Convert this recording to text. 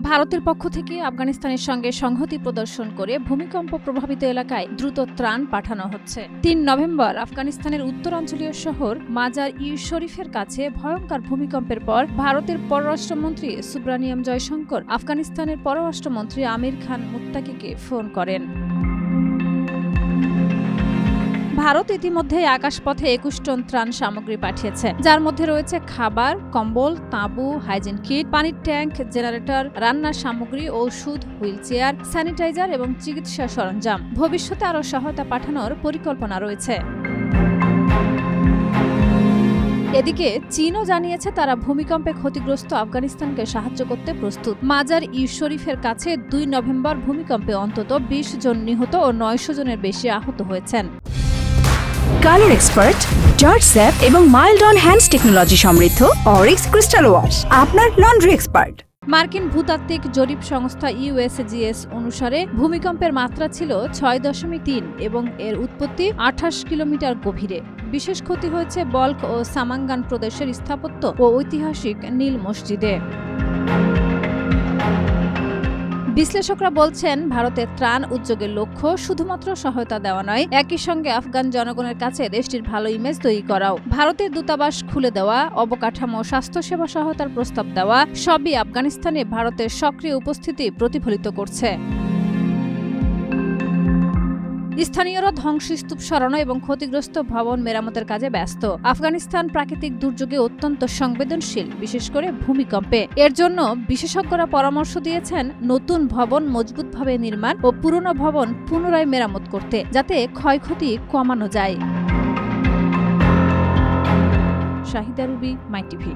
ভারতের পক্ষ থেকে আফগানিস্তানের সঙ্গে সংহতি প্রদর্শন করে ভূমিকম্প প্রভাবিত এলাকায় দ্রুত ত্রাণ পাঠানো হচ্ছে। ৩ নভেম্বর আফগানিস্তানের উত্তরাঞ্চলীয় শহর মাজার ই শরীফের কাছে ভয়ঙ্কর ভূমিকম্পের পর ভারতের পররাষ্ট্রমন্ত্রী সুব্রানিয়াম জয়শঙ্কর আফগানিস্তানের পররাষ্ট্রমন্ত্রী আমির খান মুত্তাকিকে ফোন করেন। ভারত ইতিমধ্যে আকাশপথে ২১ টন ত্রাণ সামগ্রী পাঠিয়েছে, যার মধ্যে রয়েছে খাবার, কম্বল, তাঁবু, হাইজিন কিট, পানির ট্যাঙ্ক, জেনারেটর, রান্নার সামগ্রী, ঔষধ, হুইলচেয়ার, স্যানিটাইজার এবং চিকিৎসা সরঞ্জাম। ভবিষ্যতে আরও সহায়তা পাঠানোর পরিকল্পনা রয়েছে। এদিকে চীনও জানিয়েছে তারা ভূমিকম্পে ক্ষতিগ্রস্ত আফগানিস্তানকে সাহায্য করতে প্রস্তুত। মাজার ই শরীফের কাছে ২ নভেম্বর ভূমিকম্পে অন্তত ২০ জন নিহত ও ৯০০ জনের বেশি আহত হয়েছেন। কালার এক্সপার্ট, জর্জ স্যাপ এবং মাইল্ড অন হ্যান্ডস টেকনোলজি সমৃদ্ধ অরিক্স ক্রিস্টাল ওয়াশ আপনার লন্ড্রি এক্সপার্ট। মার্কিন ভূতাত্ত্বিক জরিপ সংস্থা ইউএসজিএস অনুসারে ভূমিকম্পের মাত্রা ছিল ৬.৩ এবং এর উৎপত্তি ২৮ কিলোমিটার গভীরে। বিশেষ ক্ষতি হয়েছে বল্ক ও সামাঙ্গান প্রদেশের স্থাপত্য ও ঐতিহাসিক নীল মসজিদে। বিশ্লেষকরা বলছেন, ভারতের ত্রাণ উদ্যোগের লক্ষ্য শুধুমাত্র সহায়তা দেওয়া নয়, একই সঙ্গে আফগান জনগণের কাছে দেশটির ভালো ইমেজ তৈরি করাও। ভারতের দূতাবাস খুলে দেওয়া, অবকাঠামো, স্বাস্থ্যসেবা সহায়তার প্রস্তাব দেওয়া সবই আফগানিস্তানে ভারতের সক্রিয় উপস্থিতি প্রতিফলিত করছে। স্থানীয়রা ধ্বংসস্তূপ সরানো এবং ক্ষতিগ্রস্ত ভবন মেরামতের কাজে ব্যস্ত। আফগানিস্তান প্রাকৃতিক দুর্যোগে অত্যন্ত সংবেদনশীল, বিশেষ করে ভূমিকম্পে। এর জন্য বিশেষজ্ঞরা পরামর্শ দিয়েছেন নতুন ভবন মজবুতভাবে নির্মাণ ও পুরনো ভবন পুনরায় মেরামত করতে, যাতে ক্ষয়ক্ষতি কমানো যায়। শাহিদা রুবি, মাই টিভি।